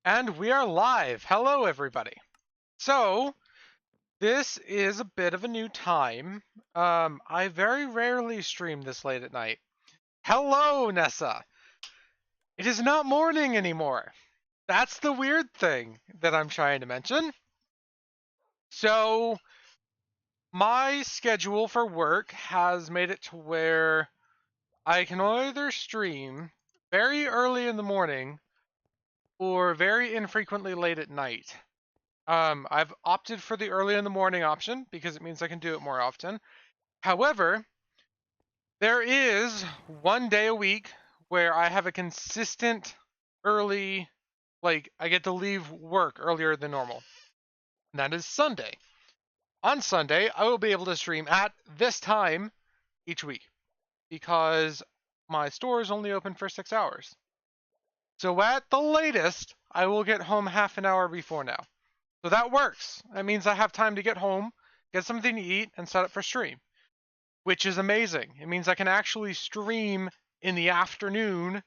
And we are live. Hello, everybody. So, this is a bit of a new time. I very rarely stream this late at night. Hello, Nessa. It is not morning anymore. That's the weird thing that I'm trying to mention. So, my schedule for work has made it to where I can either stream very early in the morning or very infrequently late at night. I've opted for the early in the morning option because it means I can do it more often. However, there is one day a week where I have a consistent early, like, I get to leave work earlier than normal. And that is Sunday. On Sunday, I will be able to stream at this time each week because my store is only open for 6 hours. So at the latest, I will get home half an hour before now. So that works. That means I have time to get home, get something to eat, and set up for stream, which is amazing. It means I can actually stream in the afternoon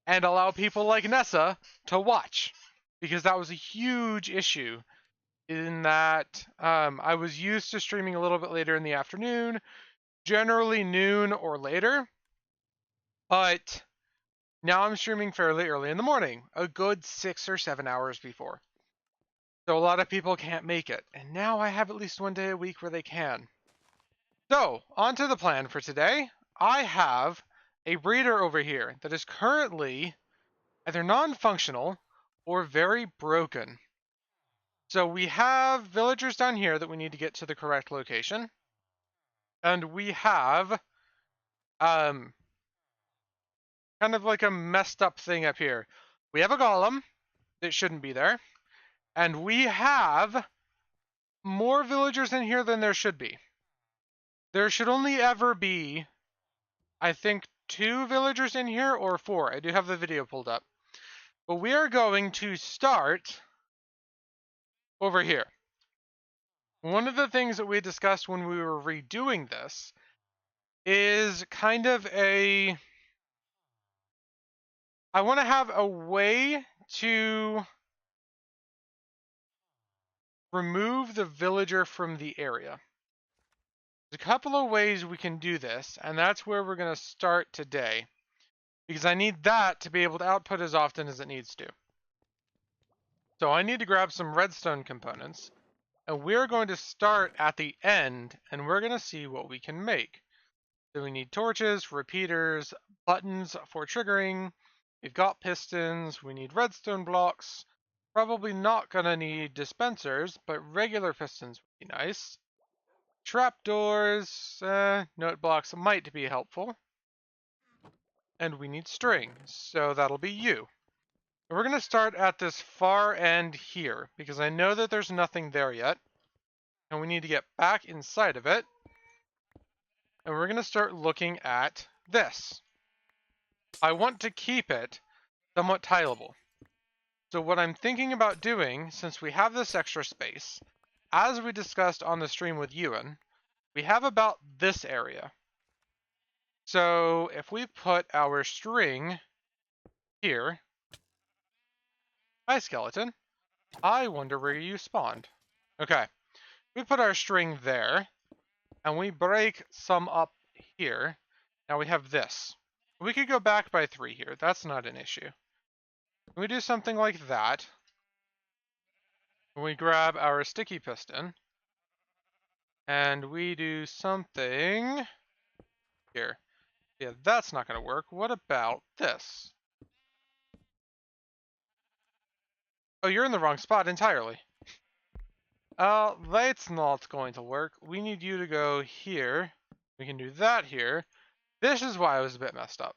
and allow people like Nessa to watch, because that was a huge issue in that I was used to streaming a little bit later in the afternoon, generally noon or later, but now I'm streaming fairly early in the morning, a good 6 or 7 hours before. So a lot of people can't make it, and now I have at least one day a week where they can. So, on to the plan for today. I have a breeder over here that is currently either non-functional or very broken. So we have villagers down here that we need to get to the correct location. And we have um kind of like a messed up thing up here. We have a golem that shouldn't be there. And we have more villagers in here than there should be. There should only ever be, I think, 2 villagers in here or 4. I do have the video pulled up. But we are going to start over here. One of the things that we discussed when we were redoing this is kind of I want to have a way to remove the villager from the area. There's a couple of ways we can do this, and that's where we're going to start today, because I need that to be able to output as often as it needs to. So I need to grab some redstone components, and we're going to start at the end, and we're going to see what we can make. So we need torches, repeaters, buttons for triggering. We've got pistons. We need redstone blocks. Probably not going to need dispensers, but regular pistons would be nice. Trapdoors, note blocks might be helpful. And we need string, so that'll be you. We're going to start at this far end here, because I know that there's nothing there yet. And we need to get back inside of it. And we're going to start looking at this. I want to keep it somewhat tileable. So what I'm thinking about doing, since we have this extra space, as we discussed on the stream with Ewan, we have about this area. So if we put our string here, hi skeleton, I wonder where you spawned. Okay, we put our string there, and we break some up here. Now we have this. We could go back by 3 here, that's not an issue. We do something like that. We grab our sticky piston, and we do something here. Yeah, that's not going to work. What about this? Oh, you're in the wrong spot entirely. That's not going to work. We need you to go here. We can do that here. This is why I was a bit messed up.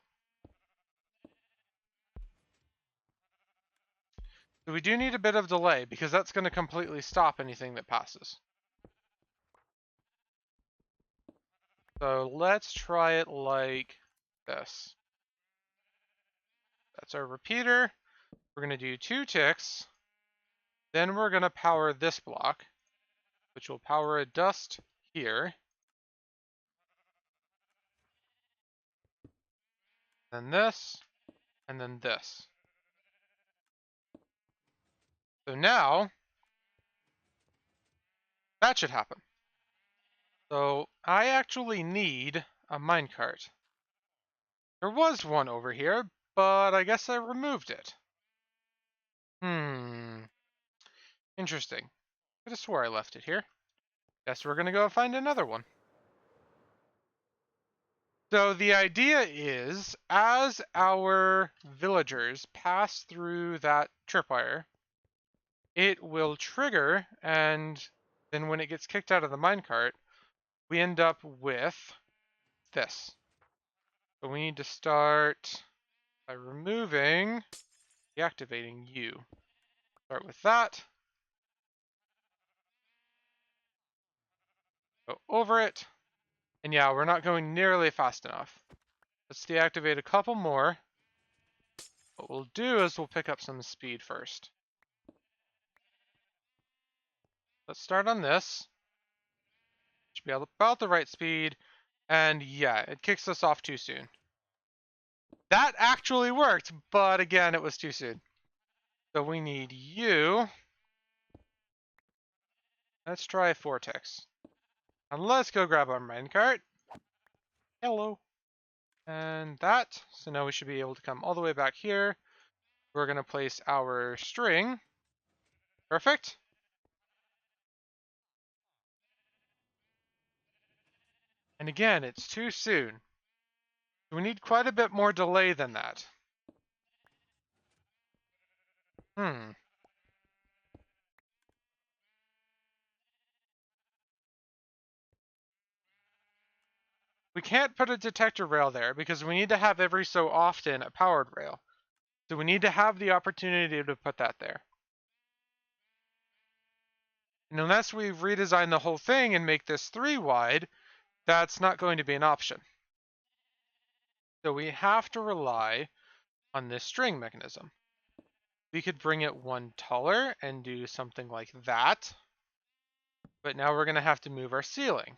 So we do need a bit of delay because that's going to completely stop anything that passes. So let's try it like this. That's our repeater. We're going to do 2 ticks. Then we're going to power this block, which will power a dust here. Then this, and then this. So now, that should happen. So I actually need a minecart. There was one over here, but I guess I removed it. Interesting. I could have swore I left it here. Guess we're gonna go find another one. So the idea is, as our villagers pass through that tripwire, it will trigger, and then when it gets kicked out of the minecart, we end up with this. So we need to start by removing, deactivating you. Start with that. Go over it. And yeah, we're not going nearly fast enough. Let's deactivate a couple more. What we'll do is we'll pick up some speed first. Let's start on this. Should be about the right speed. And yeah, it kicks us off too soon. That actually worked, but again, it was too soon. So we need you. Let's try Vortex. And let's go grab our minecart. Hello. And that. So now we should be able to come all the way back here. We're going to place our string. Perfect. And again, it's too soon. We need quite a bit more delay than that. We can't put a detector rail there because we need to have every so often a powered rail. So we need to have the opportunity to put that there. And unless we redesign the whole thing and make this 3 wide, that's not going to be an option. So we have to rely on this string mechanism. We could bring it 1 taller and do something like that. But now we're going to have to move our ceiling.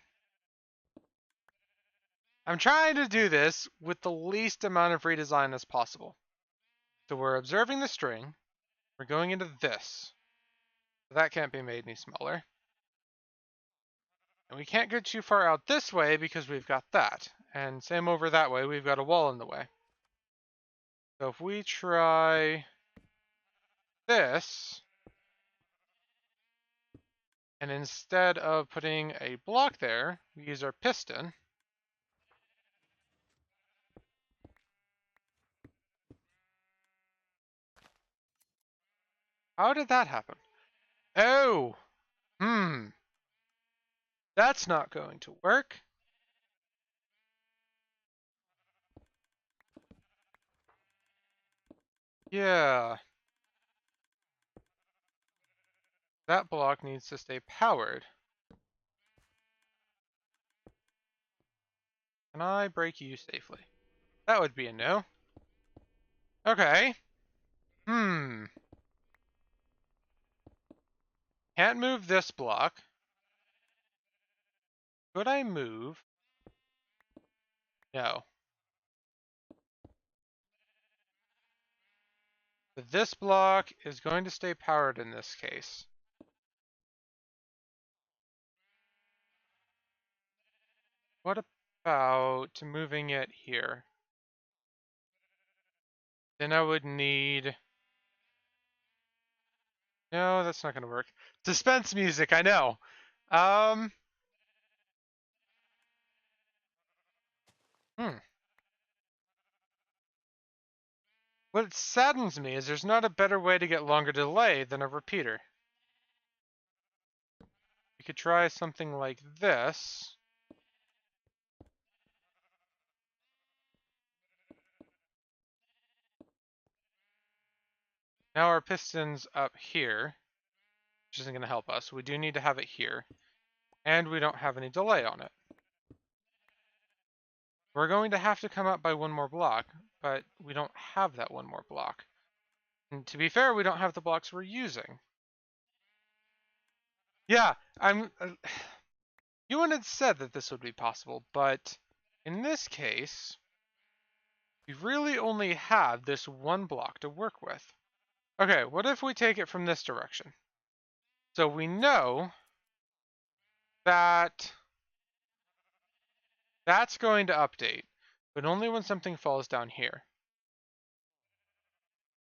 I'm trying to do this with the least amount of redesign as possible. So we're observing the string. We're going into this. So that can't be made any smaller. And we can't go too far out this way because we've got that. And same over that way, we've got a wall in the way. So if we try this, and instead of putting a block there, we use our piston. How did that happen? Oh! That's not going to work. Yeah. That block needs to stay powered. Can I break you safely? That would be a no. Okay. Can't move this block. Could I move? No. But this block is going to stay powered in this case. What about moving it here? Then I would need... No, that's not going to work. Suspense music, I know. What saddens me is there's not a better way to get longer delay than a repeater. You could try something like this. Now our piston's up here, which isn't going to help us. We do need to have it here. And we don't have any delay on it. We're going to have to come up by 1 more block, but we don't have that 1 more block. And to be fair, we don't have the blocks we're using. Yeah, you had said that this would be possible, but in this case, we really only have this 1 block to work with. Okay, what if we take it from this direction? So we know that that's going to update, but only when something falls down here.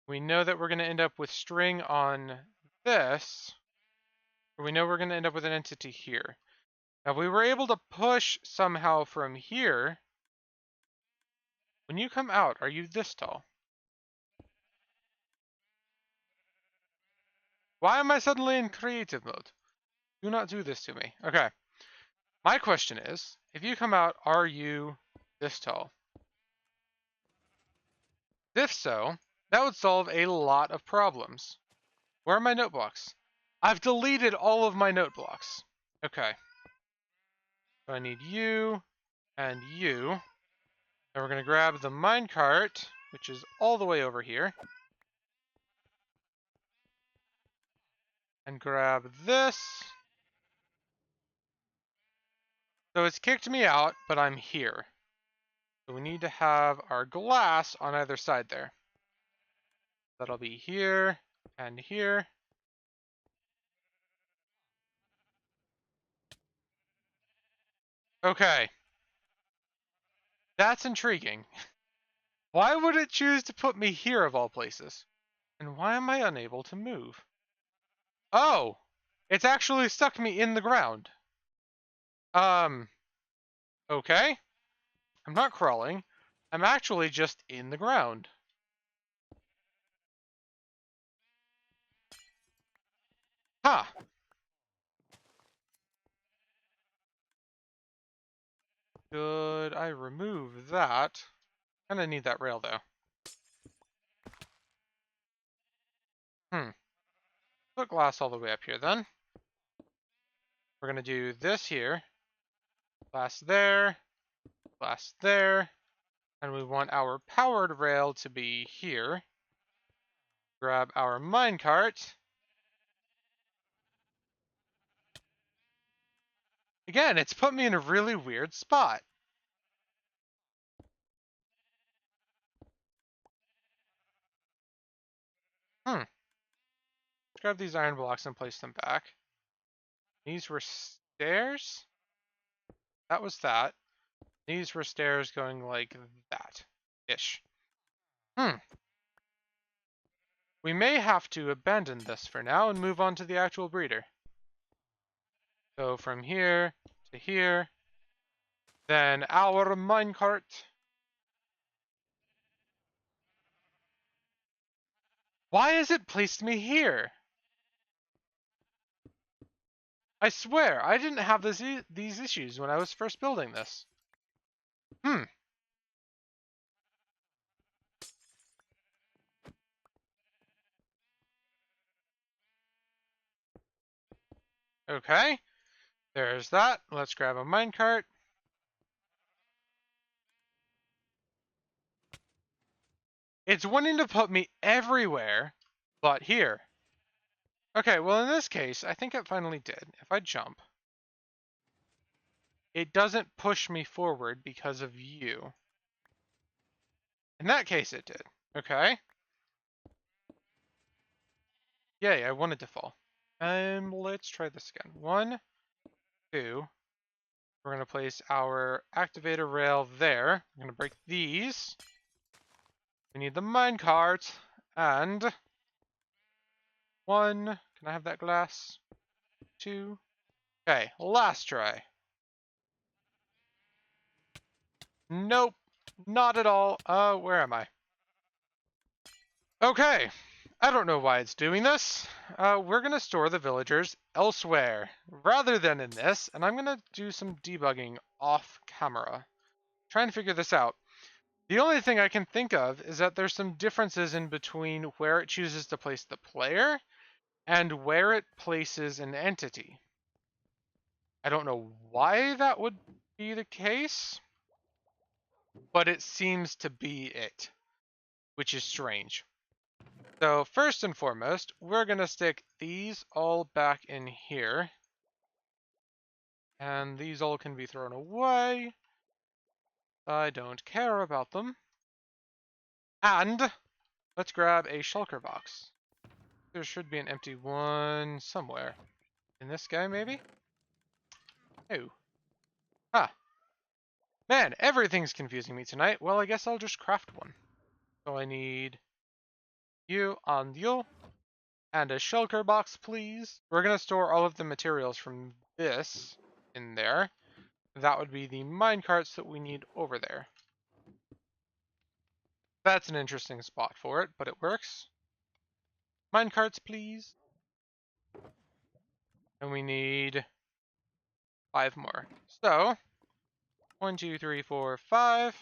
We know that we're going to end up with string on this, or we know we're going to end up with an entity here. Now, if we were able to push somehow from here, when you come out, are you this tall? Why am I suddenly in creative mode? Do not do this to me. Okay. My question is, if you come out, are you this tall? If so, that would solve a lot of problems. Where are my note blocks? I've deleted all of my note blocks. Okay. So I need you and you. And we're going to grab the minecart, which is all the way over here. And grab this. So it's kicked me out, but I'm here. So we need to have our glass on either side there. That'll be here and here. Okay. That's intriguing. Why would it choose to put me here of all places? And why am I unable to move? Oh! It's actually stuck me in the ground. Okay. I'm not crawling. I'm actually just in the ground. Huh. Could I remove that? Kinda need that rail though. Put glass all the way up here then. We're gonna do this here. Glass there. Glass there. And we want our powered rail to be here. Grab our minecart. Again, it's put me in a really weird spot. Let's grab these iron blocks and place them back. These were stairs? That was that. These were stairs going like that. Ish. We may have to abandon this for now and move on to the actual breeder. So from here to here. Then our minecart. Why has it placed me here? I swear, I didn't have these issues when I was first building this. Okay. There's that. Let's grab a minecart. It's wanting to put me everywhere but here. Okay, well in this case, I think it finally did. If I jump, it doesn't push me forward because of you. In that case, it did. Okay. Yay, I wanted to fall. Let's try this again. 1, 2. We're going to place our activator rail there. I'm going to break these. We need the minecart. And 1. Can I have that glass? 2. Okay, last try. Nope, not at all. Where am I? Okay, I don't know why it's doing this. We're gonna store the villagers elsewhere rather than in this, and I'm gonna do some debugging off camera. Trying to figure this out. The only thing I can think of is that there's some differences in between where it chooses to place the player and where it places an entity. I don't know why that would be the case, but it seems to be it, which is strange. So first and foremost, we're going to stick these all back in here. And these all can be thrown away. I don't care about them. And let's grab a shulker box. There should be an empty one somewhere. In this guy, maybe? Oh. Ah. Man, everything's confusing me tonight. Well, I guess I'll just craft one. So I need you and you. And a shulker box, please. We're going to store all of the materials from this in there. That would be the minecarts that we need over there. That's an interesting spot for it, but it works. Minecarts, please. And we need 5 more. So, 1, 2, 3, 4, 5.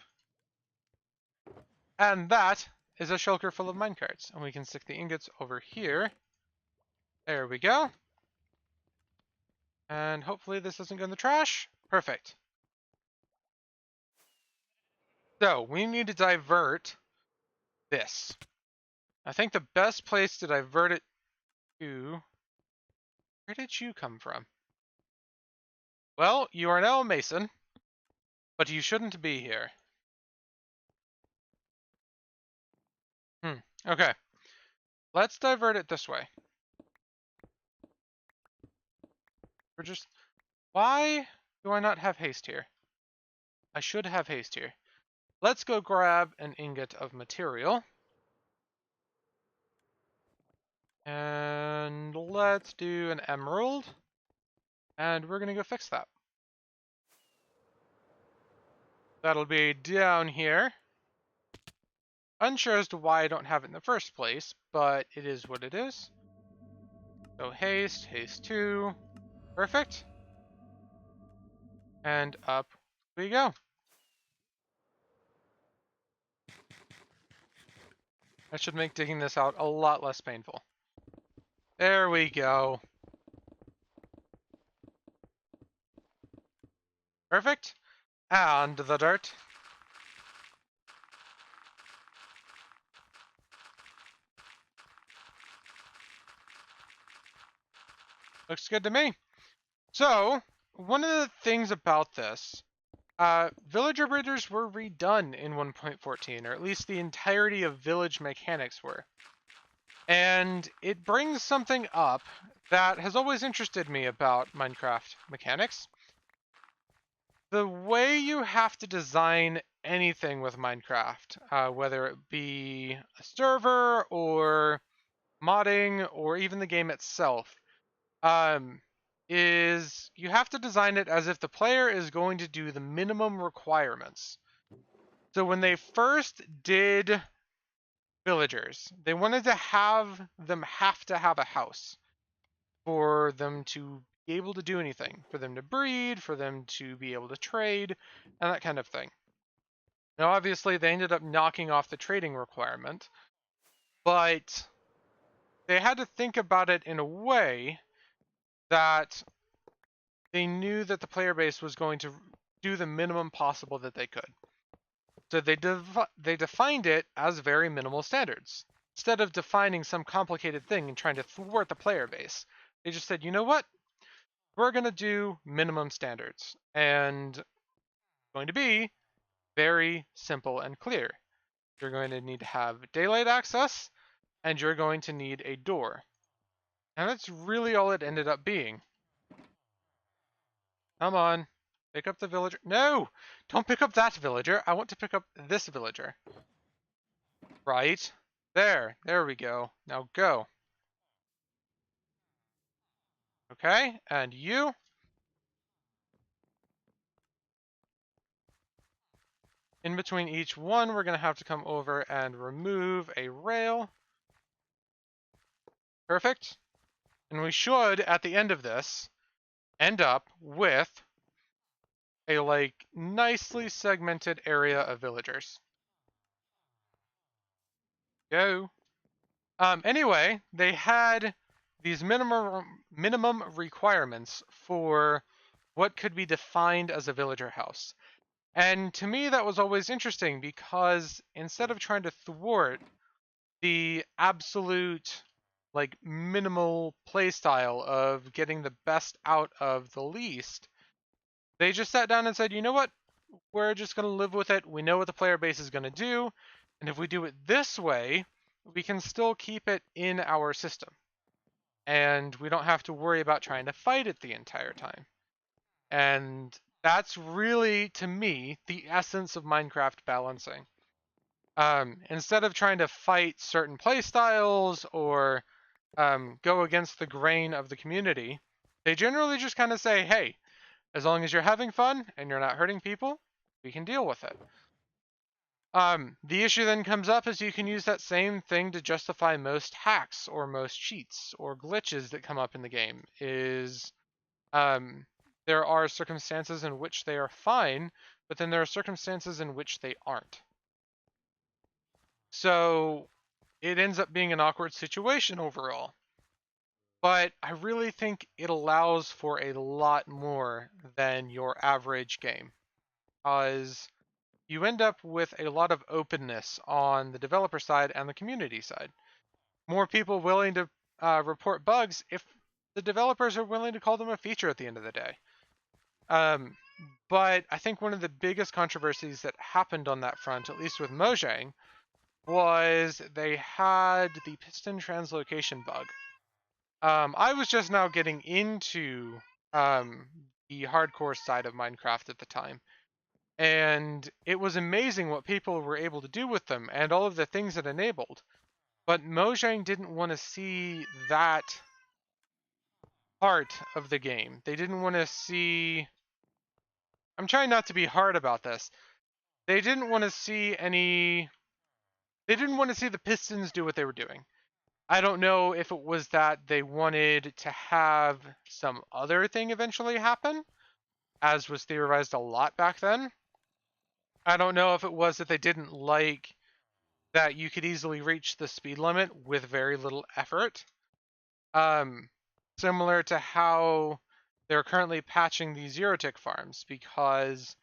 And that is a shulker full of minecarts. And we can stick the ingots over here. There we go. And hopefully this doesn't go in the trash. Perfect. So, we need to divert this. I think the best place to divert it to... Where did you come from? Well, you are now a mason, but you shouldn't be here. Okay. Let's divert it this way. We're just... Why do I not have haste here? I should have haste here. Let's go grab an ingot of material. And let's do an emerald. And we're going to go fix that. That'll be down here. Unsure as to why I don't have it in the first place, but it is what it is. So haste, haste 2. Perfect. And up we go. That should make digging this out a lot less painful. There we go. Perfect. And the dirt. Looks good to me. So, one of the things about this, villager breeders were redone in 1.14, or at least the entirety of village mechanics were. And it brings something up that has always interested me about Minecraft mechanics. The way you have to design anything with Minecraft, whether it be a server or modding or even the game itself, is you have to design it as if the player is going to do the minimum requirements. So when they first did villagers, they wanted to have to have a house for them to be able to do anything, for them to breed, for them to be able to trade, and that kind of thing. Now, obviously, they ended up knocking off the trading requirement, but they had to think about it in a way that they knew that the player base was going to do the minimum possible that they could. So they defined it as very minimal standards. Instead of defining some complicated thing and trying to thwart the player base, they just said, you know what? We're going to do minimum standards. And it's going to be very simple and clear. You're going to need to have daylight access, and you're going to need a door. And that's really all it ended up being. Come on. Pick up the villager. No! Don't pick up that villager. I want to pick up this villager. Right. There. There we go. Now go. Okay. And you. In between each one, we're going to have to come over and remove a rail. Perfect. And we should, at the end of this, end up with a, like, nicely segmented area of villagers. Go. Anyway, they had these minimum requirements for what could be defined as a villager house. And to me, that was always interesting because instead of trying to thwart the absolute, like, minimal playstyle of getting the best out of the least, they just sat down and said, you know what? We're just going to live with it. We know what the player base is going to do. And if we do it this way, we can still keep it in our system. And we don't have to worry about trying to fight it the entire time. And that's really, to me, the essence of Minecraft balancing. Instead of trying to fight certain playstyles or go against the grain of the community, they generally just kind of say, hey, as long as you're having fun and you're not hurting people, we can deal with it. The issue then comes up is you can use that same thing to justify most hacks or most cheats or glitches that come up in the game. Um, there are circumstances in which they are fine, but then there are circumstances in which they aren't. So it ends up being an awkward situation overall. But I really think it allows for a lot more than your average game, because you end up with a lot of openness on the developer side and the community side. More people willing to report bugs if the developers are willing to call them a feature at the end of the day. Um, but I think one of the biggest controversies that happened on that front, at least with Mojang, was they had the piston translocation bug. I was just now getting into the hardcore side of Minecraft at the time, and it was amazing what people were able to do with them and all of the things it enabled. But Mojang didn't want to see that part of the game. They didn't want to see. I'm trying not to be hard about this. They didn't want to see any. They didn't want to see the Pistons do what they were doing. I don't know if it was that they wanted to have some other thing eventually happen, as was theorized a lot back then. I don't know if it was that they didn't like that you could easily reach the speed limit with very little effort. Um, Similar to how they're currently patching the zero tick farms, because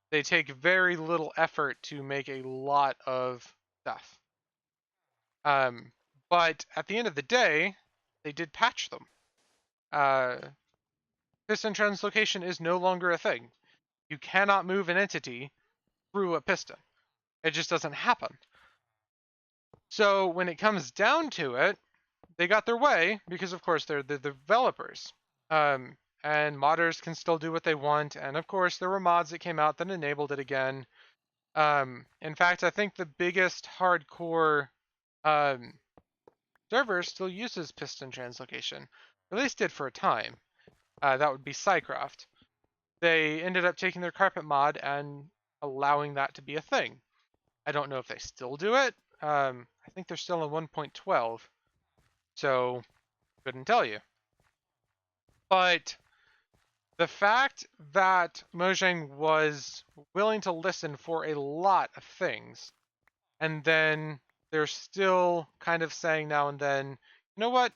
they take very little effort to make a lot of stuff. Um, but at the end of the day, they did patch them. Uh, Piston translocation is no longer a thing. You cannot move an entity through a piston. It just doesn't happen. So when it comes down to it, they got their way because, of course, they're the developers. And modders can still do what they want. And of course, there were mods that came out that enabled it again. In fact, I think the biggest hardcore um, server still uses piston translocation, or at least did for a time. That would be CapeCraft. They ended up taking their carpet mod and allowing that to be a thing. I don't know if they still do it. I think they're still in 1.12, so couldn't tell you. But the fact that Mojang was willing to listen for a lot of things, and then they're still kind of saying now and then, you know what,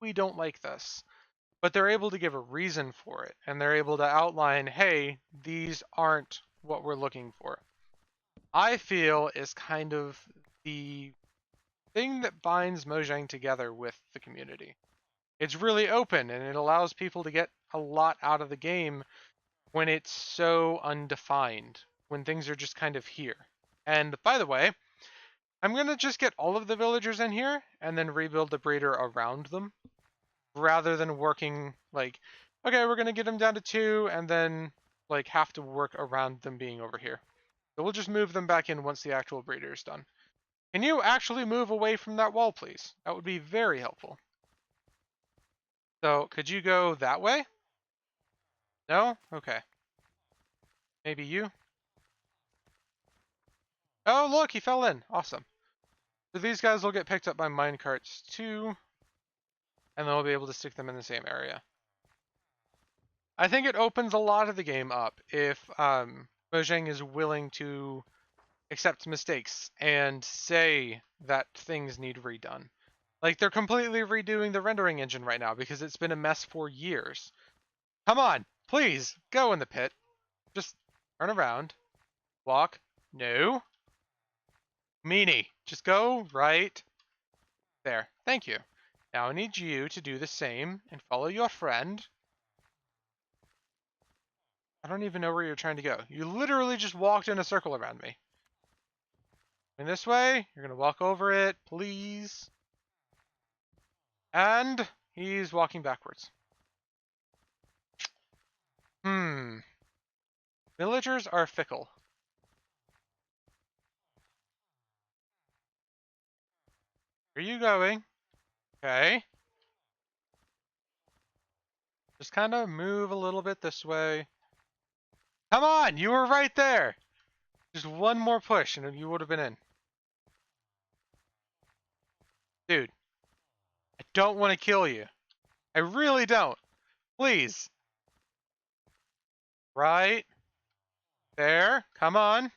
we don't like this. But they're able to give a reason for it, and they're able to outline, hey, these aren't what we're looking for. I feel is kind of the thing that binds Mojang together with the community. It's really open and it allows people to get a lot out of the game when it's so undefined, when things are just kind of here. And by the way, I'm going to just get all of the villagers in here and then rebuild the breeder around them rather than working like, okay, we're going to get them down to 2 and then like have to work around them being over here. So we'll just move them back in once the actual breeder is done. Can you actually move away from that wall, please? That would be very helpful. So could you go that way? No? Okay. Maybe you? Oh, look, he fell in. Awesome. So these guys will get picked up by minecarts too, and then we'll be able to stick them in the same area. I think it opens a lot of the game up if Mojang is willing to accept mistakes and say that things need redone. Like, they're completely redoing the rendering engine right now because it's been a mess for years. Come on, please, go in the pit. Just turn around. Walk. No. Meanie, just go right there. Thank you. Now I need you to do the same and follow your friend. I don't even know where you're trying to go. You literally just walked in a circle around me. And this way, you're gonna walk over it, please. And he's walking backwards. Villagers are fickle. Where are you going? Okay. Just kind of move a little bit this way. Come on, you were right there. Just one more push and you would have been in. Dude, I don't want to kill you. I really don't. Please. Right there. Come on.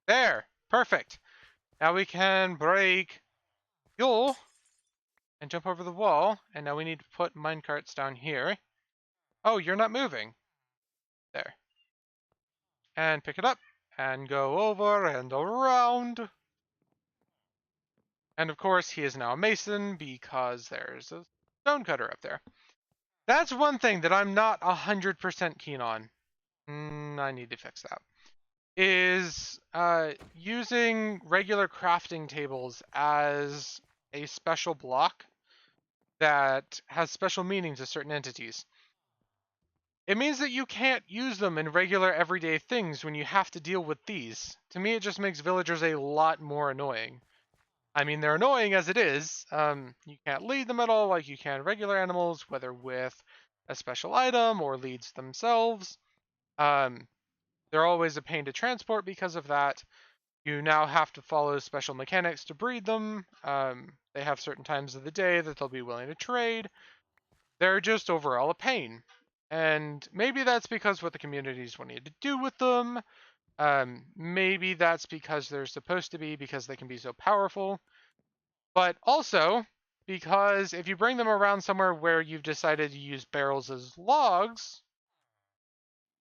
There. Perfect. Now we can break fuel and jump over the wall. And now we need to put minecarts down here. Oh, you're not moving. There. And pick it up. And go over and around. And of course, he is now a mason because there's a stonecutter up there. That's one thing that I'm not 100% keen on. I need to fix that. Is using regular crafting tables as a special block that has special meanings to certain entities. It means that you can't use them in regular everyday things when you have to deal with these. To me, it just makes villagers a lot more annoying. I mean, they're annoying as it is. You can't lead them at all like you can regular animals, whether with a special item or leads themselves. They're always a pain to transport because of that. You now have to follow special mechanics to breed them. They have certain times of the day that they'll be willing to trade. They're just overall a pain. And maybe that's because what the community's wanting to do with them. Maybe that's because they're supposed to be, because they can be so powerful. But also, because if you bring them around somewhere where you've decided to use barrels as logs,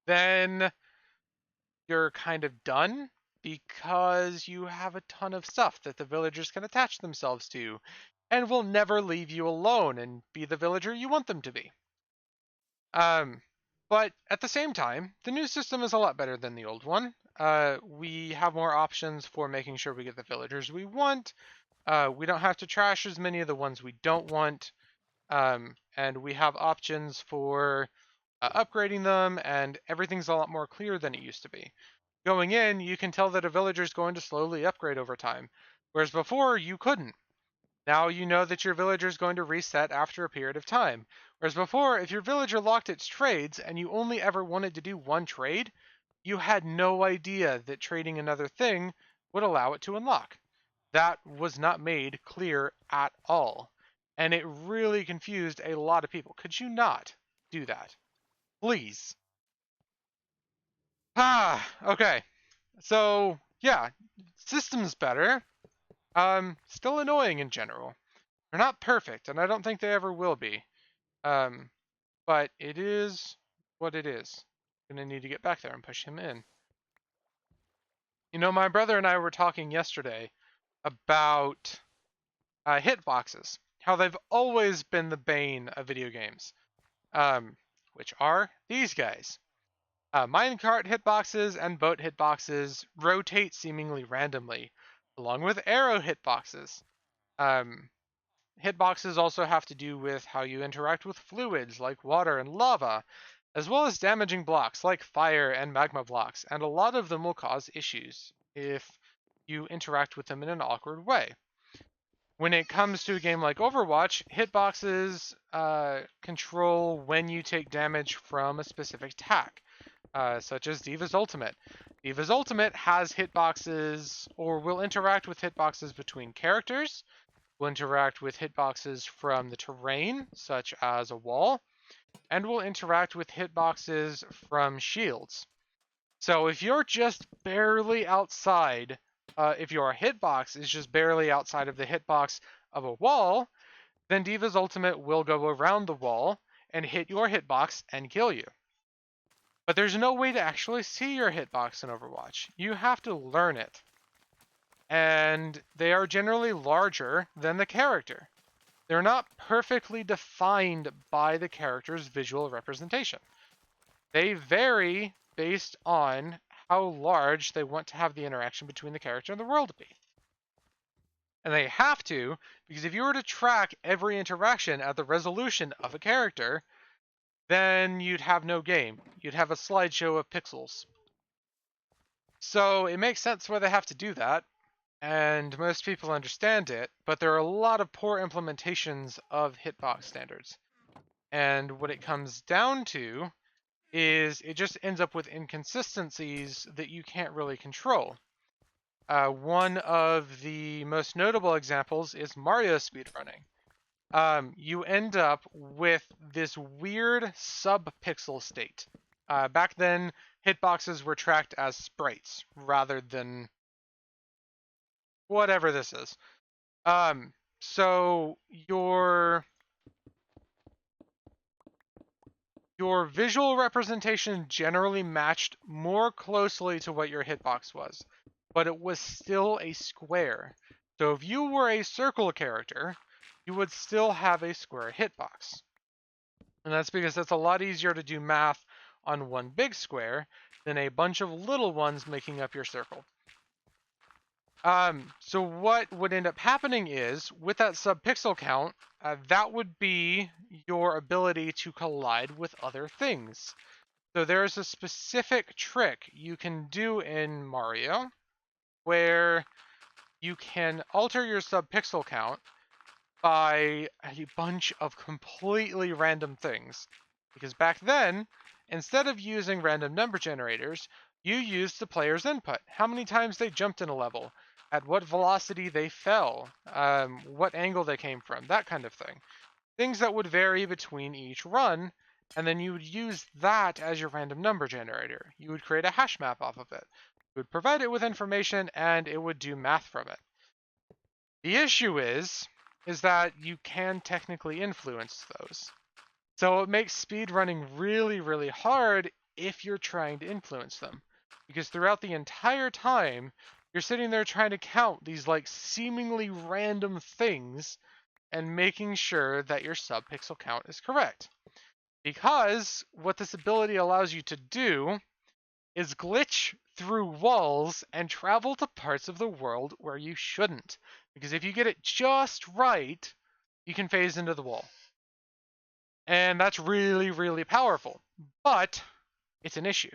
then you're kind of done because you have a ton of stuff that the villagers can attach themselves to and will never leave you alone and be the villager you want them to be. Um, but at the same time, the new system is a lot better than the old one. We have more options for making sure we get the villagers we want. We don't have to trash as many of the ones we don't want. And we have options for upgrading them, and everything's a lot more clear than it used to be. Going in, you can tell that a villager is going to slowly upgrade over time, whereas before you couldn't. Now you know that your villager is going to reset after a period of time. Whereas before, if your villager locked its trades and you only ever wanted to do one trade, you had no idea that trading another thing would allow it to unlock. That was not made clear at all. And it really confused a lot of people. Could you not do that? Please. Okay. So, yeah, system's better. Still annoying in general. They're not perfect, and I don't think they ever will be. Um, but it is what it is. Gonna need to get back there and push him in. You know, my brother and I were talking yesterday about hitboxes, how they've always been the bane of video games, which are these guys. Minecart hitboxes and boat hitboxes rotate seemingly randomly, along with arrow hitboxes. Um, Hitboxes also have to do with how you interact with fluids like water and lava, as well as damaging blocks like fire and magma blocks, and a lot of them will cause issues if you interact with them in an awkward way. When it comes to a game like Overwatch, hitboxes control when you take damage from a specific attack, such as D.Va's Ultimate. D.Va's Ultimate has hitboxes, or will interact with hitboxes between characters, will interact with hitboxes from the terrain, such as a wall, and will interact with hitboxes from shields. So if you're just barely outside, if your hitbox is just barely outside of the hitbox of a wall, then D.Va's Ultimate will go around the wall and hit your hitbox and kill you. But there's no way to actually see your hitbox in Overwatch. You have to learn it. And they are generally larger than the character. They're not perfectly defined by the character's visual representation. They vary based on how large they want to have the interaction between the character and the world be. And they have to, because if you were to track every interaction at the resolution of a character, then you'd have no game. You'd have a slideshow of pixels. So it makes sense why they have to do that, and most people understand it, but there are a lot of poor implementations of hitbox standards. And what it comes down to is it just ends up with inconsistencies that you can't really control. One of the most notable examples is Mario speedrunning. You end up with this weird sub-pixel state. Back then, hitboxes were tracked as sprites rather than whatever this is. So your visual representation generally matched more closely to what your hitbox was, but it was still a square. So if you were a circle character, you would still have a square hitbox. And that's because it's a lot easier to do math on one big square than a bunch of little ones making up your circle. So what would end up happening is, with that sub-pixel count, that would be your ability to collide with other things. So there's a specific trick you can do in Mario where you can alter your sub-pixel count by a bunch of completely random things. Because back then, instead of using random number generators, you used the player's input. How many times they jumped in a level, at what velocity they fell, what angle they came from, that kind of thing. Things that would vary between each run, and then you would use that as your random number generator. You would create a hash map off of it. You would provide it with information, and it would do math from it. The issue is that you can technically influence those. So it makes speedrunning really, really hard if you're trying to influence them. Because throughout the entire time, you're sitting there trying to count these like seemingly random things and making sure that your sub-pixel count is correct. Because what this ability allows you to do is glitch through walls and travel to parts of the world where you shouldn't. Because if you get it just right, you can phase into the wall. And that's really, really powerful. But it's an issue,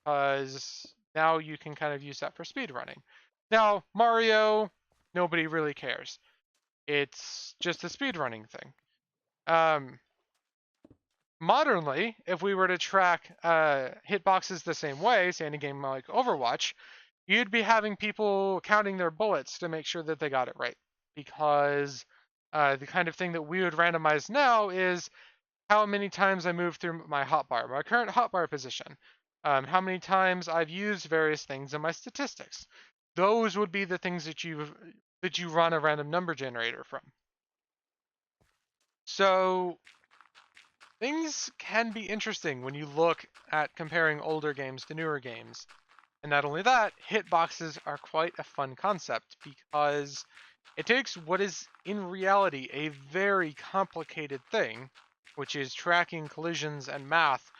because now you can kind of use that for speedrunning. Now, Mario, nobody really cares. It's just a speedrunning thing. Modernly, if we were to track hitboxes the same way, say in a game like Overwatch, you'd be having people counting their bullets to make sure that they got it right. Because the kind of thing that we would randomize now is how many times I move through my hotbar, my current hotbar position, how many times I've used various things in my statistics. Those would be the things that you run a random number generator from. So things can be interesting when you look at comparing older games to newer games. And not only that, hitboxes are quite a fun concept because it takes what is in reality a very complicated thing, which is tracking collisions and math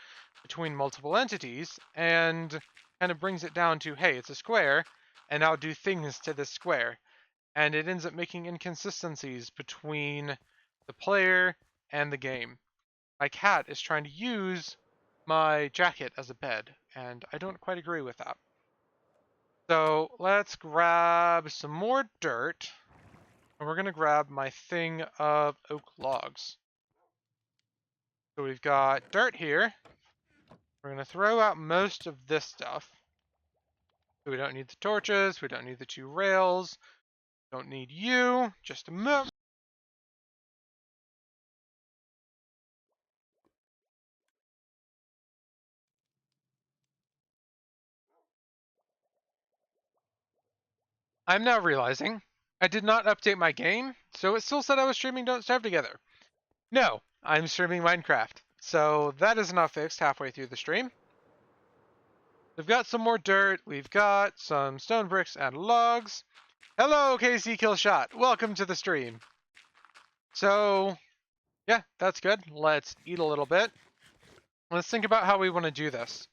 between multiple entities, and kind of brings it down to, hey, it's a square, and now do things to this square. And it ends up making inconsistencies between the player and the game. My cat is trying to use my jacket as a bed, and I don't quite agree with that. So let's grab some more dirt, and we're going to grab my thing of oak logs. So we've got dirt here. We're going to throw out most of this stuff. So we don't need the torches, we don't need the 2 rails, don't need you, just a moment. I'm now realizing I did not update my game, so it still said I was streaming Don't Starve Together. No, I'm streaming Minecraft. So that is now fixed halfway through the stream. We've got some more dirt, we've got some stone bricks and logs. Hello, KC Killshot. Welcome to the stream. So, yeah, that's good. Let's eat a little bit. Let's think about how we want to do this.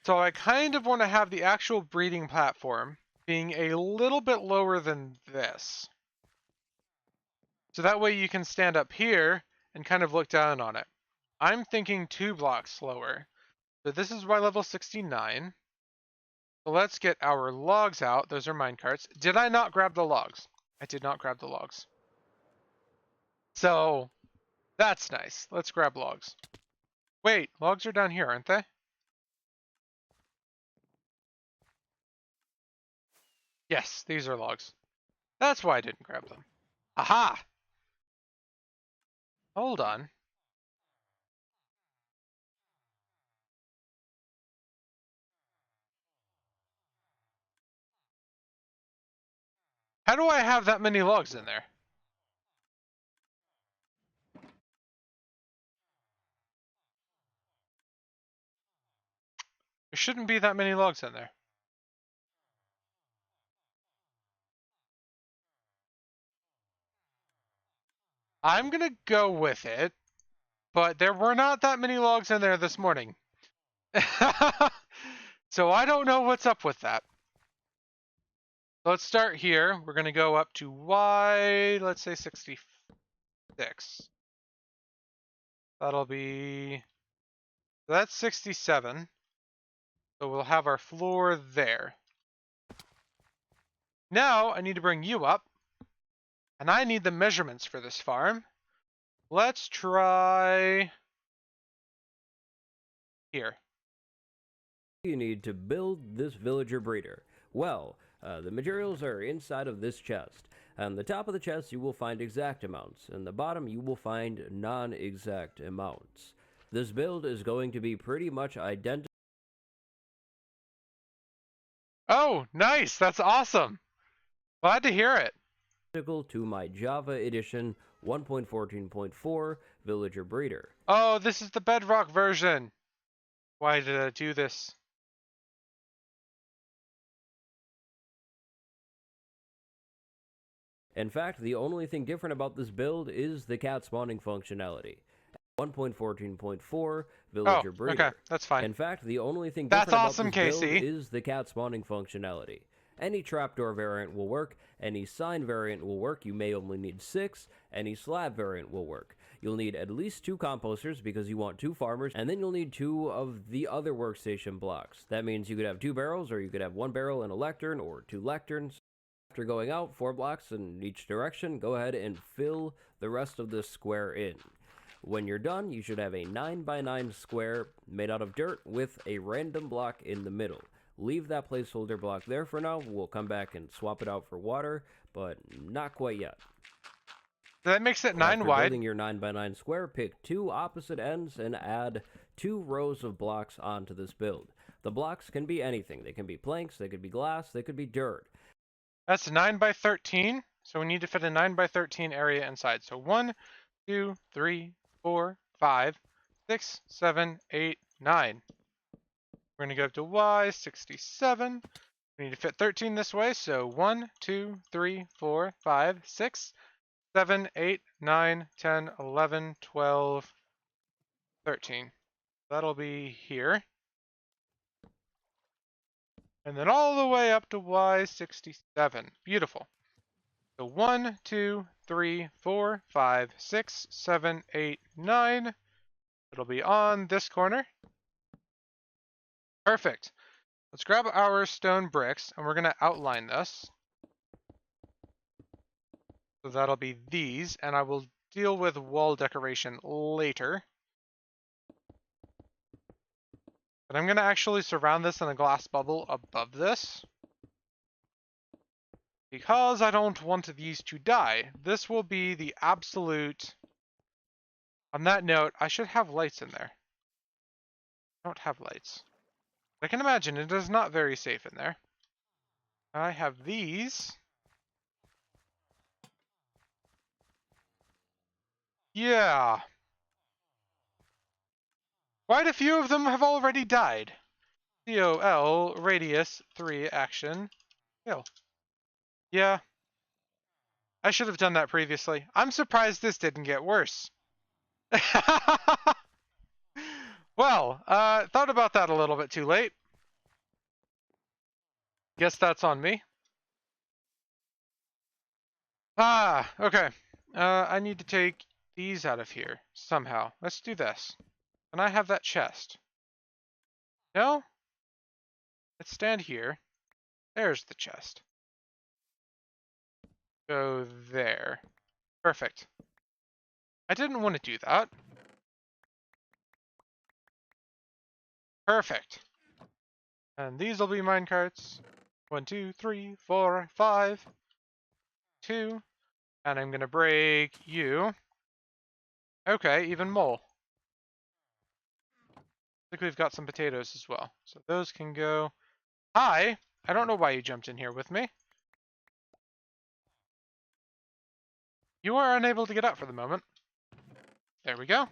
So I kind of want to have the actual breeding platform being a little bit lower than this. So that way you can stand up here and kind of look down on it. I'm thinking 2 blocks lower. So this is my level 69. So let's get our logs out. Those are minecarts. Did I not grab the logs? I did not grab the logs. So that's nice. Let's grab logs. Wait, logs are down here, aren't they? Yes, these are logs. That's why I didn't grab them. Aha! Hold on. How do I have that many logs in there? There shouldn't be that many logs in there. I'm gonna go with it, but there were not that many logs in there this morning. So I don't know what's up with that. Let's start here. We're gonna go up to Y, let's say 66. That'll be, that's 67. So we'll have our floor there. Now I need to bring you up, and I need the measurements for this farm. Let's try here. You need to build this villager breeder. Well, the materials are inside of this chest. On the top of the chest you will find exact amounts, and the bottom you will find non-exact amounts. This build is going to be pretty much identical. Oh, nice! That's awesome! Glad to hear it. To my Java Edition 1.14.4 villager breeder. Oh, this is the Bedrock version. Why did I do this? In fact, the only thing different about this build is the cat spawning functionality. 1.14.4 villager breeder. Okay, that's fine. In fact, the only thing That's different awesome, about this Casey. build is the cat spawning functionality. Any trapdoor variant will work, any sign variant will work, you may only need 6, any slab variant will work. You'll need at least 2 composters because you want 2 farmers, and then you'll need 2 of the other workstation blocks. That means you could have 2 barrels, or you could have 1 barrel and a lectern, or 2 lecterns. After going out 4 blocks in each direction, go ahead and fill the rest of this square in. When you're done, you should have a 9x9 square made out of dirt with a random block in the middle. Leave that placeholder block there for now. We'll come back and swap it out for water, but not quite yet. That makes it 9 After wide. building your 9x9 square, pick 2 opposite ends and add 2 rows of blocks onto this build. The blocks can be anything. They can be planks, they could be glass, they could be dirt. That's 9 by 13. So we need to fit a 9 by 13 area inside. So 1, 2, 3, 4, 5, 6, 7, 8, 9. We're going to go up to Y, 67. We need to fit 13 this way. So 1, 2, 3, 4, 5, 6, 7, 8, 9, 10, 11, 12, 13. That'll be here. And then all the way up to Y67. Beautiful. So 1, 2, 3, 4, 5, 6, 7, 8, 9. It'll be on this corner. Perfect. Let's grab our stone bricks and we're going to outline this. So that'll be these, and I will deal with wall decoration later. But I'm going to actually surround this in a glass bubble above this, because I don't want these to die. This will be the absolute... On that note, I should have lights in there. I don't have lights. I can imagine it is not very safe in there. I have these. Yeah. Quite a few of them have already died. COL, radius, 3, action, kill. Yeah. I should have done that previously. I'm surprised this didn't get worse. Well, thought about that a little bit too late. Guess that's on me. Ah, okay. I need to take these out of here somehow. Let's do this. Can I have that chest? No? Let's stand here. There's the chest. Go there. Perfect. I didn't want to do that. Perfect. And these will be minecarts. 1, 2, 3, 4, 5, 2. And I'm going to break you. Okay, even more. I think we've got some potatoes as well. So those can go. Hi! I don't know why you jumped in here with me. You are unable to get out for the moment. There we go.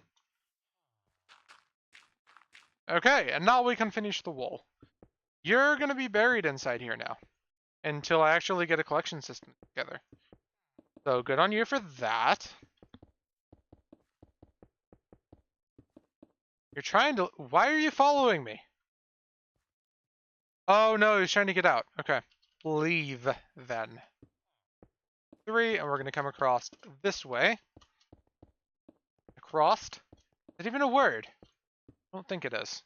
Okay, and now we can finish the wall. You're going to be buried inside here now. Until I actually get a collection system together. So good on you for that. You're trying to... Why are you following me? Oh no, he's trying to get out. Okay. Leave, then. 3, and we're going to come across this way. Across. Is that even a word? I don't think it is.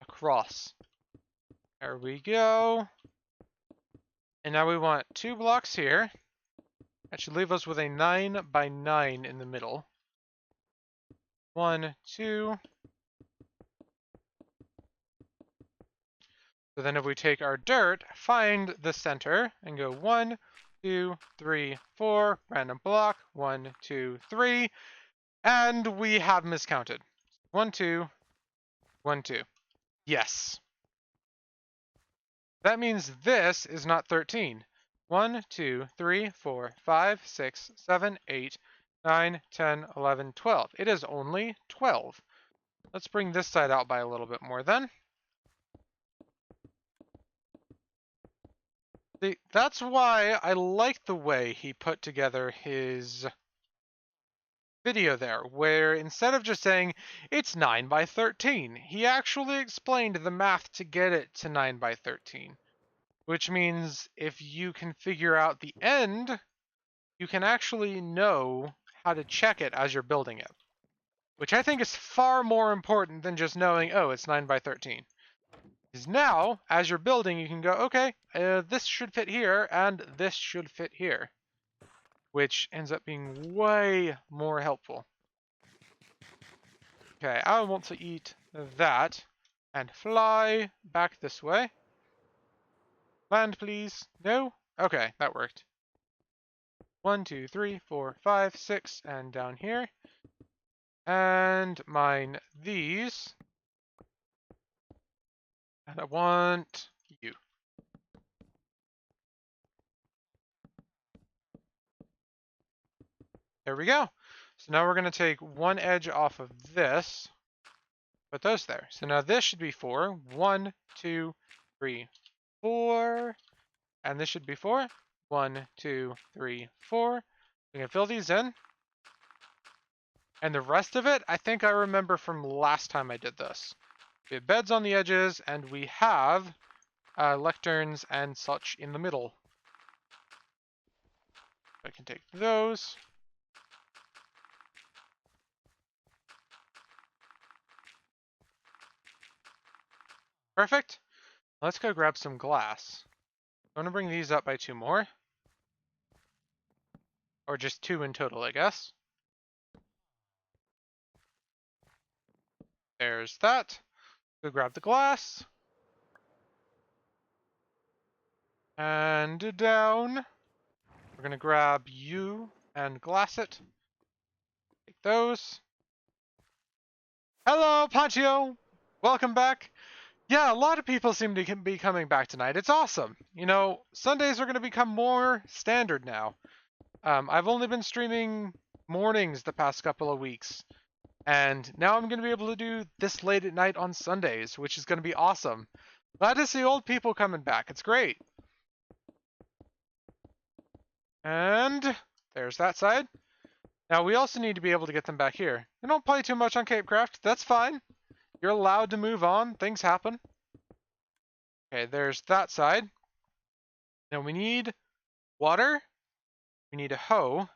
Across. There we go. And now we want 2 blocks here. That should leave us with a 9 by 9 in the middle. 1, 2. So then if we take our dirt, find the center, and go 1, 2, 3, 4, random block, 1, 2, 3, and we have miscounted. 1, 2, 1, 2. Yes. That means this is not 13. 1, 2, 3, 4, 5, 6, 7, 8, 9, 10, 11, 12. It is only 12. Let's bring this side out by a little bit more then. See, that's why I like the way he put together his video there, where instead of just saying it's 9 by 13, he actually explained the math to get it to 9 by 13. Which means if you can figure out the end, you can actually know how to check it as you're building it. Which I think is far more important than just knowing, oh, it's 9 by 13. Because now, as you're building, you can go, okay, this should fit here, and this should fit here. Which ends up being way more helpful. Okay, I want to eat that and fly back this way. Land, please. No? Okay, that worked. 1, 2, 3, 4, 5, 6, and down here. And mine these. And I want you. There we go. So now we're going to take one edge off of this. Put those there. So now this should be 4. 1, 2, 3, 4. And this should be 4. 1, 2, 3, 4. We can fill these in. And the rest of it, I think I remember from last time I did this. We have beds on the edges, and we have lecterns and such in the middle. I can take those. Perfect. Let's go grab some glass. I'm going to bring these up by 2 more. Or just 2 in total, I guess. There's that. Go grab the glass. And down. We're going to grab you and glass it. Take those. Hello, Panchio! Welcome back. Yeah, a lot of people seem to be coming back tonight. It's awesome. You know, Sundays are going to become more standard now. I've only been streaming mornings the past couple of weeks. And now I'm going to be able to do this late at night on Sundays, which is going to be awesome. Glad to see old people coming back. It's great. And there's that side. Now we also need to be able to get them back here. You don't play too much on CapeCraft. That's fine. You're allowed to move on. Things happen. Okay, there's that side. Now we need water, we need a hoe,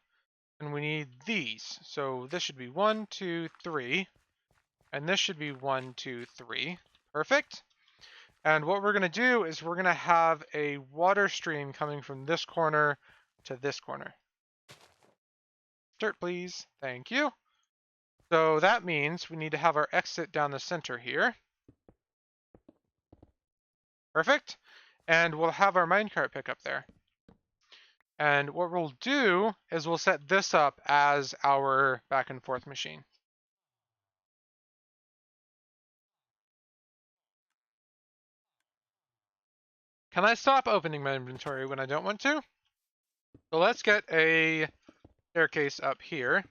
and we need these. So this should be 1, 2, 3, and this should be 1, 2, 3. Perfect. And what we're going to do is we're going to have a water stream coming from this corner to this corner. Dirt, please. Thank you. So that means we need to have our exit down the center here. Perfect. And we'll have our minecart pick up there. And what we'll do is we'll set this up as our back and forth machine. Can I stop opening my inventory when I don't want to? So let's get a staircase up here.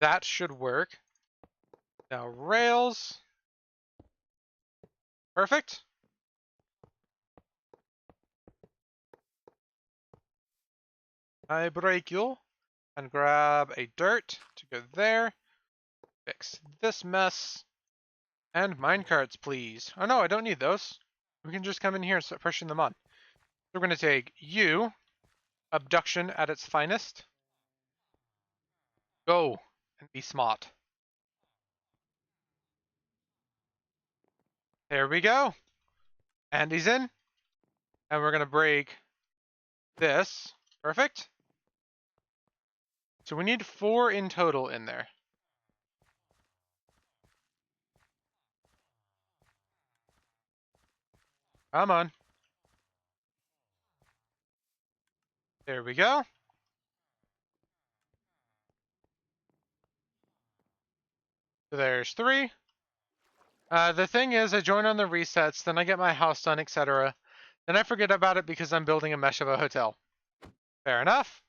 That should work. Now rails. Perfect. I break you and grab a dirt to go there. Fix this mess. And minecarts, please. Oh no, I don't need those. We can just come in here and start pushing them on. So we're going to take you, abduction at its finest. Go and be smart. There we go. And he's in. And we're going to break this. Perfect. So we need 4 in total in there. Come on. There we go. So there's 3. The thing is, I join on the resets, then I get my house done, etc. Then I forget about it because I'm building a mesh of a hotel. Fair enough.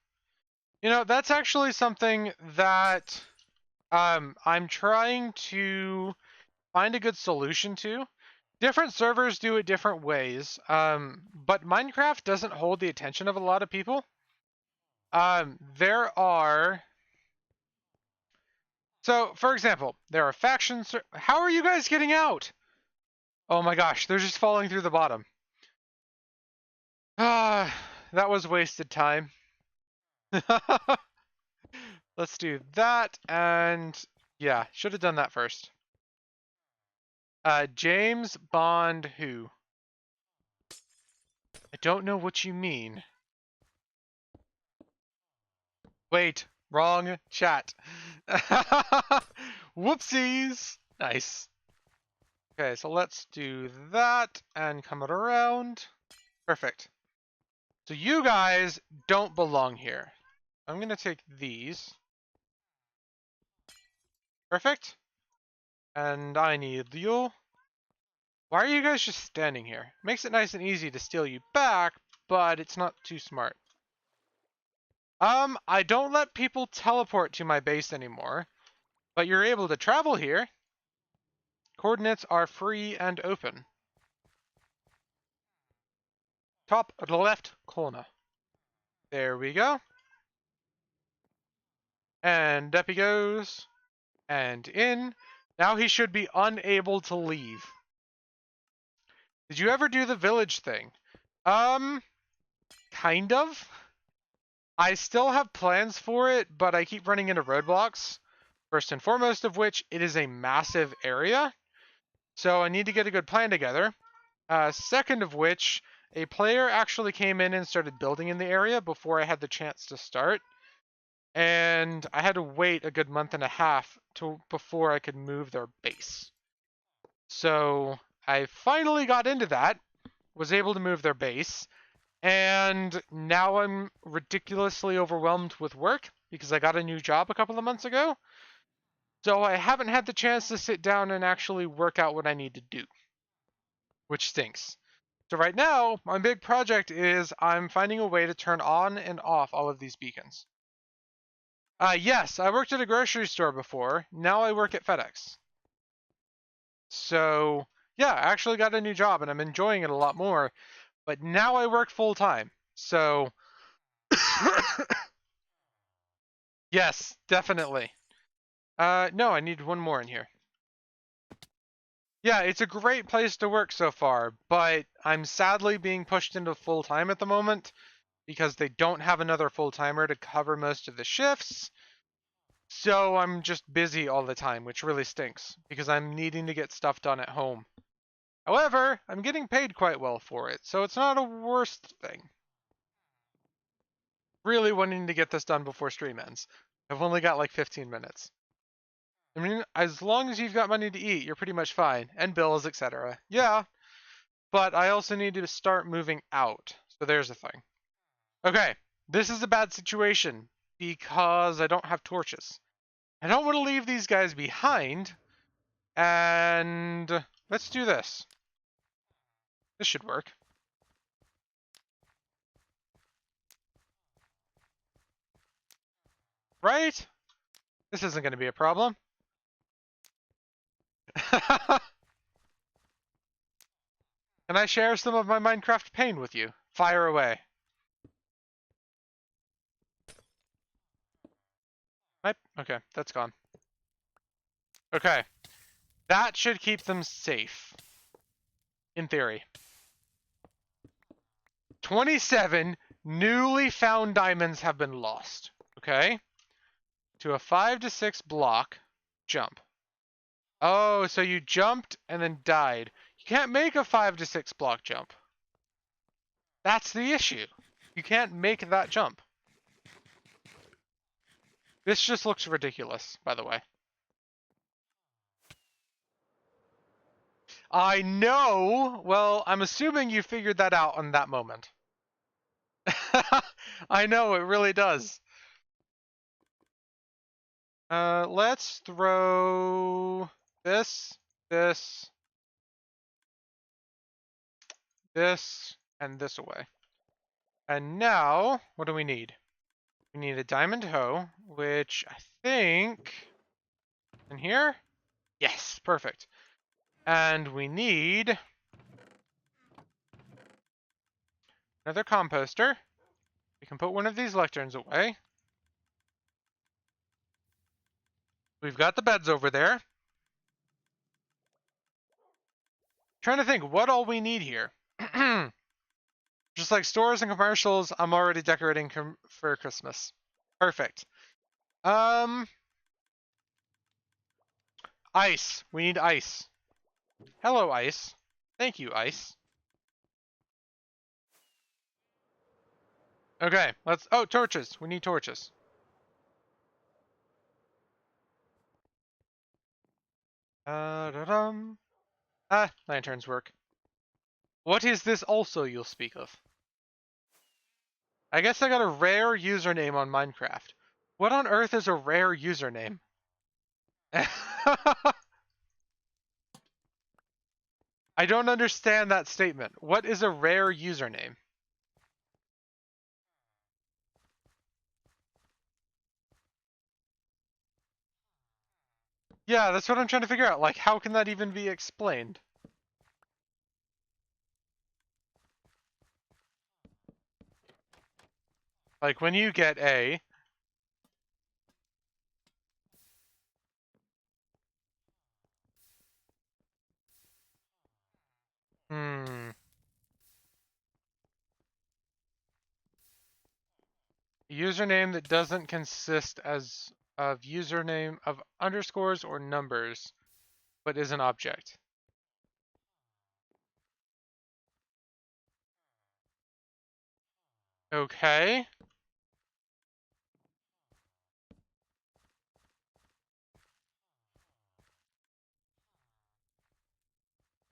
You know, that's actually something that I'm trying to find a good solution to. Different servers do it different ways, but Minecraft doesn't hold the attention of a lot of people. There are... So, for example, there are factions... How are you guys getting out? Oh my gosh, they're just falling through the bottom. Ah, that was wasted time. Let's do that, and yeah, should have done that first. James Bond who? I don't know what you mean. Wait, wrong chat. Whoopsies. Nice. Okay, so let's do that and come it around. Perfect. So you guys don't belong here. I'm gonna take these. Perfect. And I need you. Why are you guys just standing here? Makes it nice and easy to steal you back, but it's not too smart. I don't let people teleport to my base anymore, but you're able to travel here. Coordinates are free and open. Top left corner. There we go. And up he goes. And in. Now he should be unable to leave. Did you ever do the village thing? Kind of. I still have plans for it, but I keep running into roadblocks. First and foremost of which, it is a massive area. So I need to get a good plan together. Second of which, a player actually came in and started building in the area before I had the chance to start. And I had to wait a good month and a half before I could move their base. So I finally got into that, was able to move their base, and now I'm ridiculously overwhelmed with work because I got a new job a couple of months ago. So I haven't had the chance to sit down and actually work out what I need to do, which stinks. So right now, my big project is I'm finding a way to turn on and off all of these beacons. Yes, I worked at a grocery store before. Now I work at FedEx. So, yeah, I actually got a new job and I'm enjoying it a lot more. But now I work full time. So, yes, definitely. No, I need one more in here. Yeah, it's a great place to work so far, but I'm sadly being pushed into full time at the moment because they don't have another full timer to cover most of the shifts. So I'm just busy all the time, which really stinks because I'm needing to get stuff done at home. However, I'm getting paid quite well for it, so it's not a worst thing. Really wanting to get this done before stream ends. I've only got like 15 minutes. I mean, as long as you've got money to eat, you're pretty much fine, and bills, etc. Yeah, but I also need to start moving out. So there's the thing. Okay, this is a bad situation because I don't have torches. I don't want to leave these guys behind, and let's do this. This should work. Right? This isn't going to be a problem. Can I share some of my Minecraft pain with you? Fire away. Right? Okay, that's gone. Okay, that should keep them safe. In theory. 27 newly found diamonds have been lost. Okay? To a 5 to 6 block jump. Oh, so you jumped and then died. You can't make a 5 to 6 block jump. That's the issue. You can't make that jump. This just looks ridiculous, by the way. I know! Well, I'm assuming you figured that out on that moment. I know, it really does. Let's throw this, this, this, and this away. And now, what do we need? We need a diamond hoe, which I think... in here? Yes, perfect. And we need... another composter. We can put one of these lecterns away. We've got the beds over there. Trying to think what all we need here. Just like stores and commercials, I'm already decorating for Christmas. Perfect. Ice. We need ice. Hello, ice. Thank you, ice. Okay, let's... oh, torches. We need torches. Da-dum. Ah, lanterns work. What is this also you'll speak of? I guess I got a rare username on Minecraft. What on earth is a rare username? I don't understand that statement. What is a rare username? Yeah, that's what I'm trying to figure out. Like, how can that even be explained? Like, when you get a... hmm... username that doesn't consist as of username of underscores or numbers, but is an object. Okay.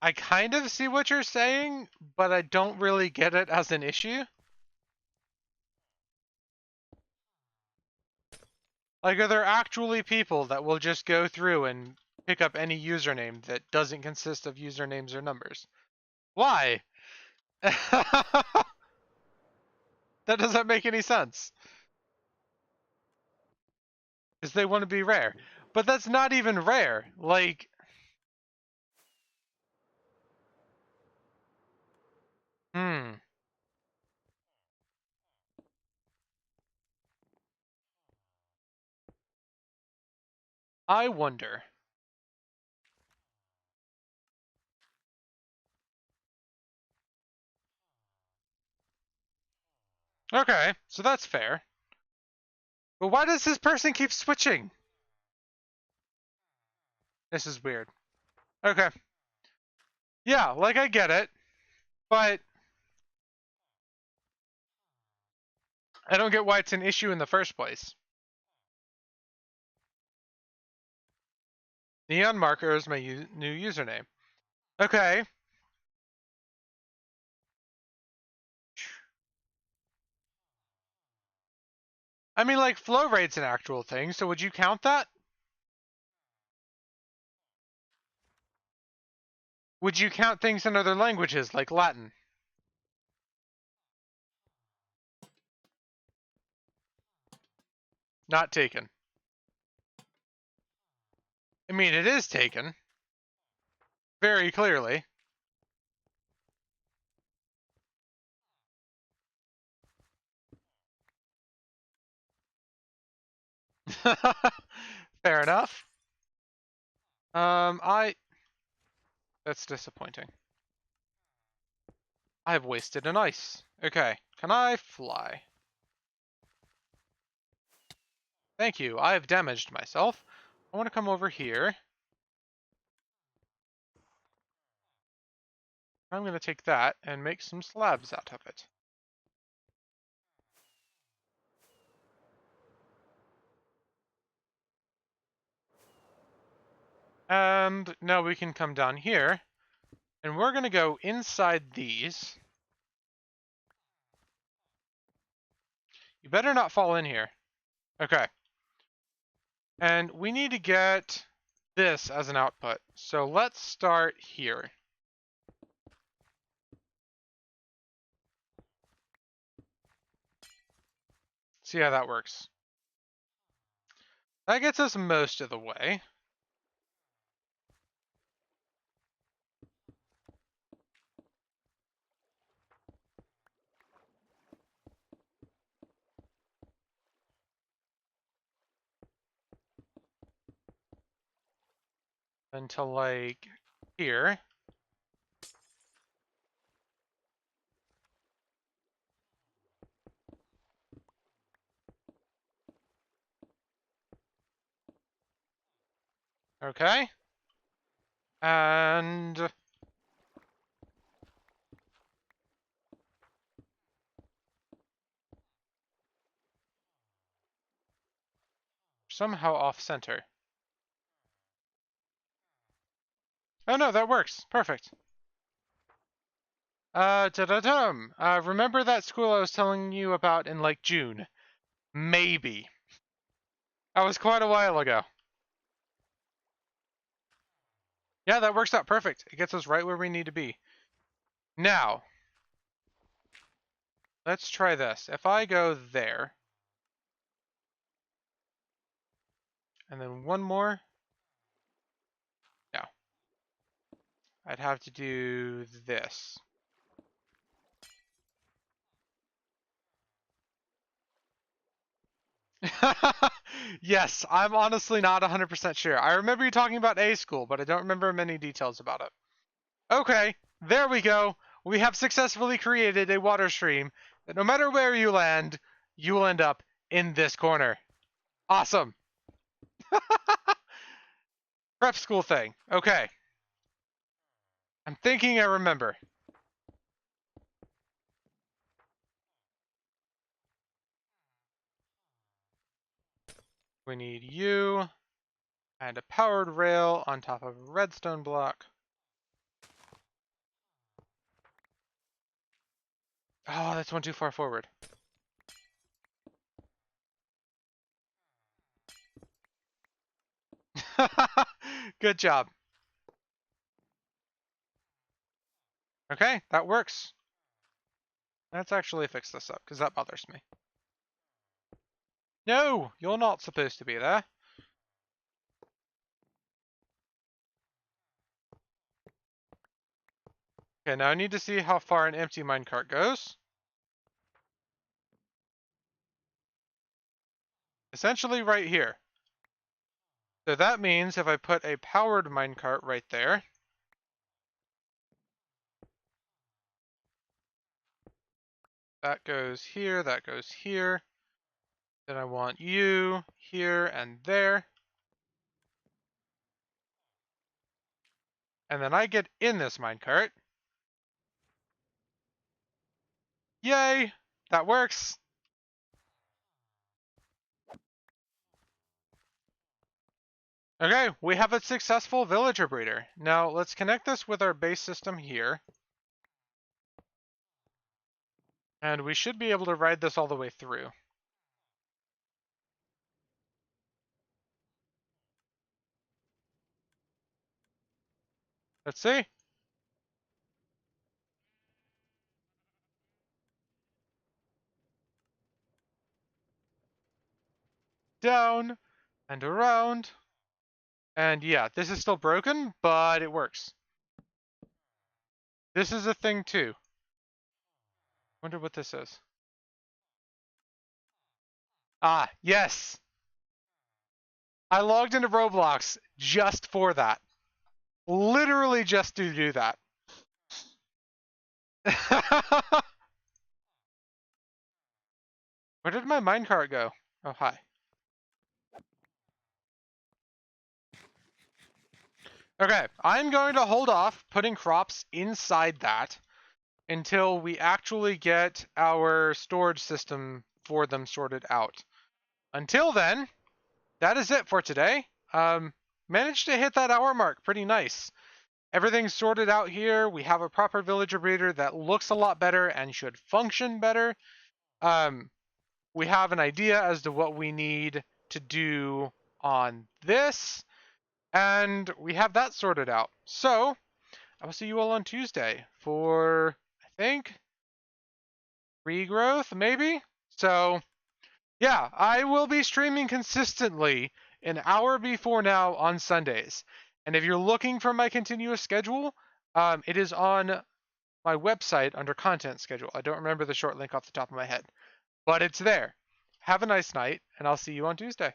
I kind of see what you're saying, but I don't really get it as an issue. Like, are there actually people that will just go through and pick up any username that doesn't consist of usernames or numbers? Why? That doesn't make any sense. Because they want to be rare. But that's not even rare. Like... hmm. I wonder. Okay, so that's fair. But why does this person keep switching? This is weird. Okay. Yeah, like I get it, but I don't get why it's an issue in the first place. Neon marker is my new username. Okay. I mean, like, flow rate's an actual thing, so would you count that? Would you count things in other languages, like Latin? Not taken. I mean, it is taken. Very clearly. Fair enough. I... That's disappointing. I've wasted an ice. Okay, can I fly? Thank you, I have damaged myself. I want to come over here. I'm going to take that and make some slabs out of it. And now we can come down here. And we're going to go inside these. You better not fall in here. Okay. And we need to get this as an output. So let's start here. See how that works. That gets us most of the way. Until like here. Okay. And somehow off center. Oh no, that works. Perfect. Da-da-dum. Remember that school I was telling you about in like June? Maybe. That was quite a while ago. Yeah, that works out perfect. It gets us right where we need to be. Now, let's try this. If I go there, and then one more, no. I'd have to do this. Yes, I'm honestly not 100% sure. I remember you talking about A school, but I don't remember many details about it. Okay, there we go. We have successfully created a water stream that no matter where you land, you will end up in this corner. Awesome. Prep school thing. Okay. I'm thinking I remember. We need you and a powered rail on top of a redstone block. Oh, that's one too far forward. Good job. Okay, that works. Let's actually fix this up, because that bothers me. No, you're not supposed to be there. Okay, now I need to see how far an empty minecart goes. Essentially right here. So that means if I put a powered minecart right there, That goes here, that goes here. Then I want you here and there. And then I get in this minecart. Yay! That works. Okay, we have a successful villager breeder. Now let's connect this with our base system here. And we should be able to ride this all the way through. Let's see. Down and around. And yeah, this is still broken, but it works. This is a thing too. Wonder what this is. Ah, yes. I logged into Roblox just for that. Literally just to do that. Where did my minecart go? Oh, hi. Okay, I'm going to hold off putting crops inside that until we actually get our storage system for them sorted out. Until then, that is it for today. Managed to hit that hour mark pretty nice. Everything's sorted out here. We have a proper villager breeder that looks a lot better and should function better. We have an idea as to what we need to do on this, and we have that sorted out. So, I will see you all on Tuesday for, I think, regrowth, maybe? So, yeah, I will be streaming consistently an hour before now on Sundays. And if you're looking for my continuous schedule, it is on my website under content schedule. I don't remember the short link off the top of my head, but it's there. Have a nice night, and I'll see you on Tuesday.